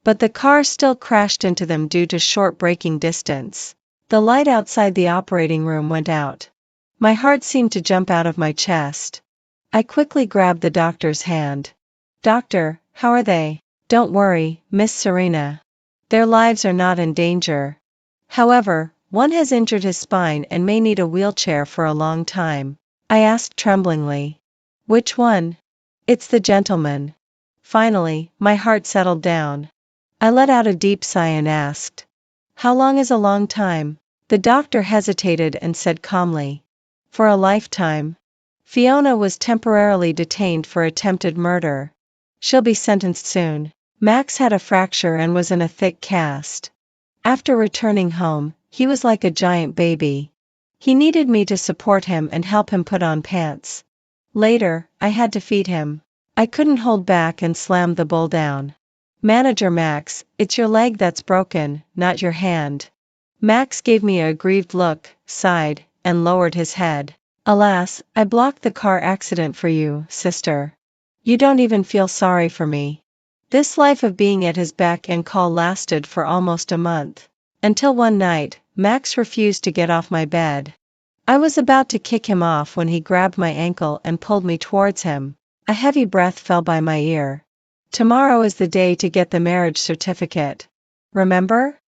A: But the car still crashed into them due to short braking distance. The light outside the operating room went out. My heart seemed to jump out of my chest. I quickly grabbed the doctor's hand. "Doctor, how are they?" "Don't worry, Miss Serena. Their lives are not in danger. However, one has injured his spine and may need a wheelchair for a long time." I asked tremblingly. "Which one?" "It's the gentleman." Finally, my heart settled down. I let out a deep sigh and asked, "How long is a long time?" The doctor hesitated and said calmly, "For a lifetime. Fiona was temporarily detained for attempted murder. She'll be sentenced soon. Max had a fracture and was in a thick cast. After returning home, he was like a giant baby. He needed me to support him and help him put on pants. Later, I had to feed him. I couldn't hold back and slammed the bowl down. Manager Max, it's your leg that's broken, not your hand." Max gave me a grieved look, sighed, and lowered his head. "Alas, I blocked the car accident for you, sister. You don't even feel sorry for me." This life of being at his beck and call lasted for almost a month. Until one night, Max refused to get off my bed. I was about to kick him off when he grabbed my ankle and pulled me towards him. A heavy breath fell by my ear. "Tomorrow is the day to get the marriage certificate. Remember?"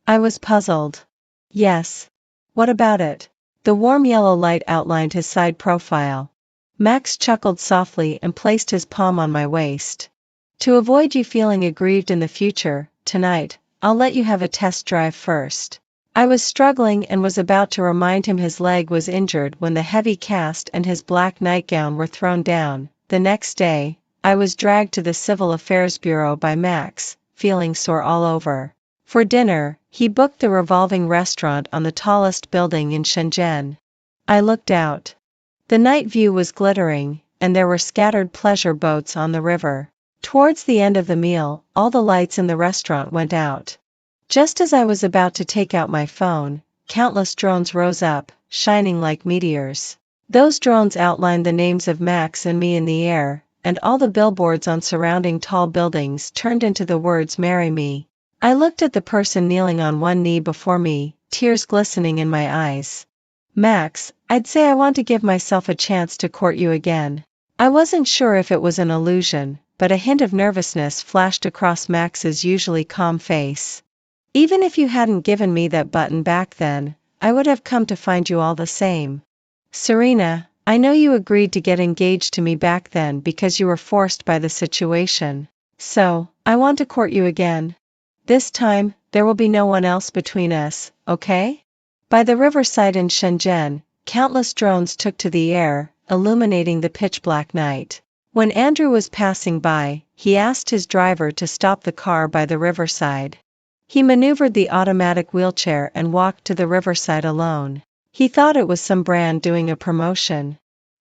A: I was puzzled. "Yes. What about it?" The warm yellow light outlined his side profile. Max chuckled softly and placed his palm on my waist. "To avoid you feeling aggrieved in the future, tonight, I'll let you have a test drive first." I was struggling and was about to remind him his leg was injured when the heavy cast and his black nightgown were thrown down. The next day, I was dragged to the Civil Affairs Bureau by Max, feeling sore all over. For dinner, he booked the revolving restaurant on the tallest building in Shenzhen. I looked out. The night view was glittering, and there were scattered pleasure boats on the river. Towards the end of the meal, all the lights in the restaurant went out. Just as I was about to take out my phone, countless drones rose up, shining like meteors. Those drones outlined the names of Max and me in the air, and all the billboards on surrounding tall buildings turned into the words "Marry Me." I looked at the person kneeling on one knee before me, tears glistening in my eyes. "Max, I'd say I want to give myself a chance to court you again." I wasn't sure if it was an illusion, but a hint of nervousness flashed across Max's usually calm face. "Even if you hadn't given me that button back then, I would have come to find you all the same. Serena, I know you agreed to get engaged to me back then because you were forced by the situation. So, I want to court you again. This time, there will be no one else between us, okay?" By the riverside in Shenzhen, countless drones took to the air, illuminating the pitch-black night. When Andrew was passing by, he asked his driver to stop the car by the riverside. He maneuvered the automatic wheelchair and walked to the riverside alone. He thought it was some brand doing a promotion.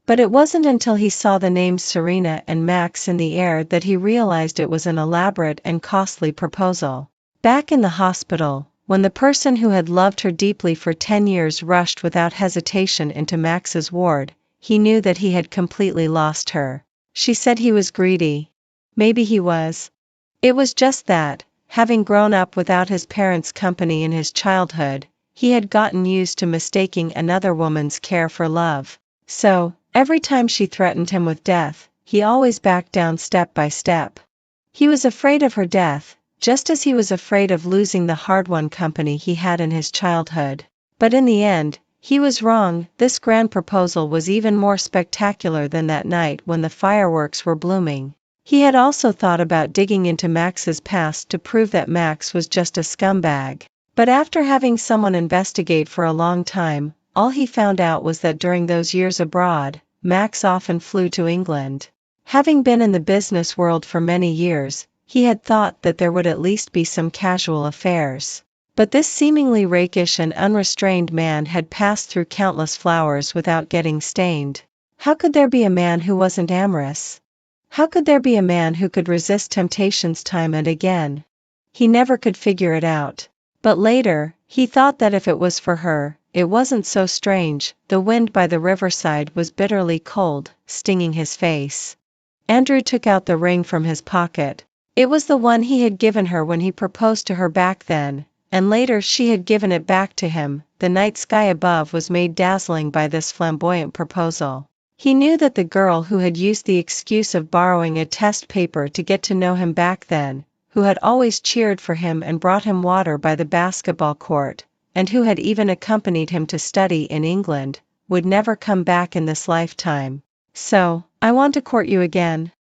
A: But it wasn't until he saw the names Serena and Max in the air that he realized it was an elaborate and costly proposal. Back in the hospital, when the person who had loved her deeply for 10 years rushed without hesitation into Max's ward, he knew that he had completely lost her. She said he was greedy. Maybe he was. It was just that, having grown up without his parents' company in his childhood, he had gotten used to mistaking another woman's care for love. So, every time she threatened him with death, he always backed down step by step. He was afraid of her death, just as he was afraid of losing the hard-won company he had in his childhood. But in the end, he was wrong. This grand proposal was even more spectacular than that night when the fireworks were blooming. He had also thought about digging into Max's past to prove that Max was just a scumbag. But after having someone investigate for a long time, all he found out was that during those years abroad, Max often flew to England. Having been in the business world for many years, he had thought that there would at least be some casual affairs. But this seemingly rakish and unrestrained man had passed through countless flowers without getting stained. How could there be a man who wasn't amorous? How could there be a man who could resist temptations time and again? He never could figure it out. But later, he thought that if it was for her, it wasn't so strange. The wind by the riverside was bitterly cold, stinging his face. Andrew took out the ring from his pocket. It was the one he had given her when he proposed to her back then, and later she had given it back to him, the night sky above was made dazzling by this flamboyant proposal. He knew that the girl who had used the excuse of borrowing a test paper to get to know him back then, who had always cheered for him and brought him water by the basketball court, and who had even accompanied him to study in England, would never come back in this lifetime. So, I want to court you again.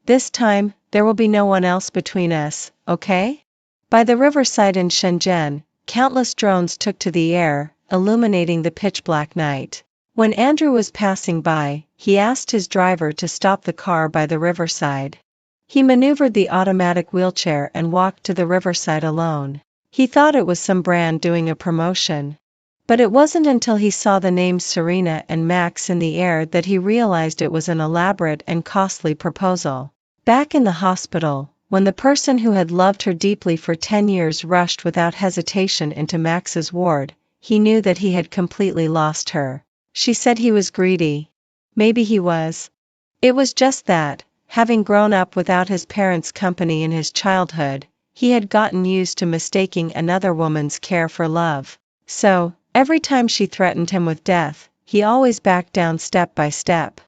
A: This time, there will be no one else between us, okay? By the riverside in Shenzhen, countless drones took to the air, illuminating the pitch-black night. When Andrew was passing by, he asked his driver to stop the car by the riverside. He maneuvered the automatic wheelchair and walked to the riverside alone. He thought it was some brand doing a promotion. But it wasn't until he saw the names Serena and Max in the air that he realized it was an elaborate and costly proposal. Back in the hospital, when the person who had loved her deeply for 10 years rushed without hesitation into Max's ward, he knew that he had completely lost her. She said he was greedy. Maybe he was. It was just that, having grown up without his parents' company in his childhood, he had gotten used to mistaking another woman's care for love. So, every time she threatened him with death, he always backed down step by step.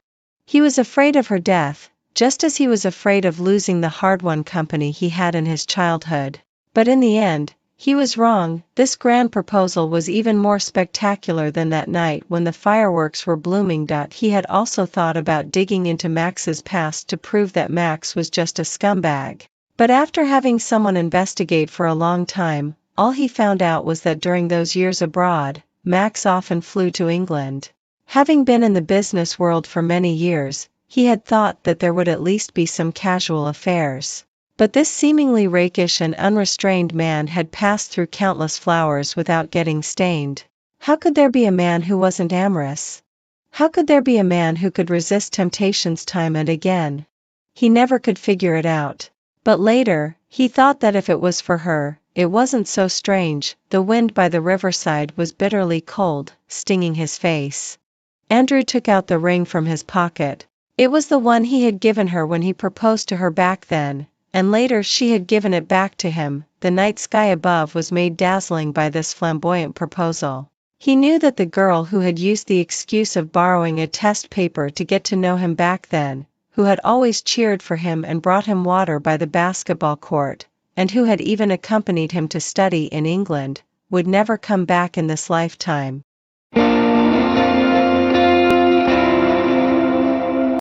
A: He was afraid of her death, just as he was afraid of losing the hard-won company he had in his childhood. But in the end, he was wrong. This grand proposal was even more spectacular than that night when the fireworks were blooming. He had also thought about digging into Max's past to prove that Max was just a scumbag. But after having someone investigate for a long time, all he found out was that during those years abroad, Max often flew to England. Having been in the business world for many years, he had thought that there would at least be some casual affairs. But this seemingly rakish and unrestrained man had passed through countless flowers without getting stained. How could there be a man who wasn't amorous? How could there be a man who could resist temptations time and again? He never could figure it out. But later, he thought that if it was for her, it wasn't so strange. The wind by the riverside was bitterly cold, stinging his face. Andrew took out the ring from his pocket. It was the one he had given her when he proposed to her back then, and later she had given it back to him. The night sky above was made dazzling by this flamboyant proposal. He knew that the girl who had used the excuse of borrowing a test paper to get to know him back then, who had always cheered for him and brought him water by the basketball court, and who had even accompanied him to study in England, would never come back in this lifetime.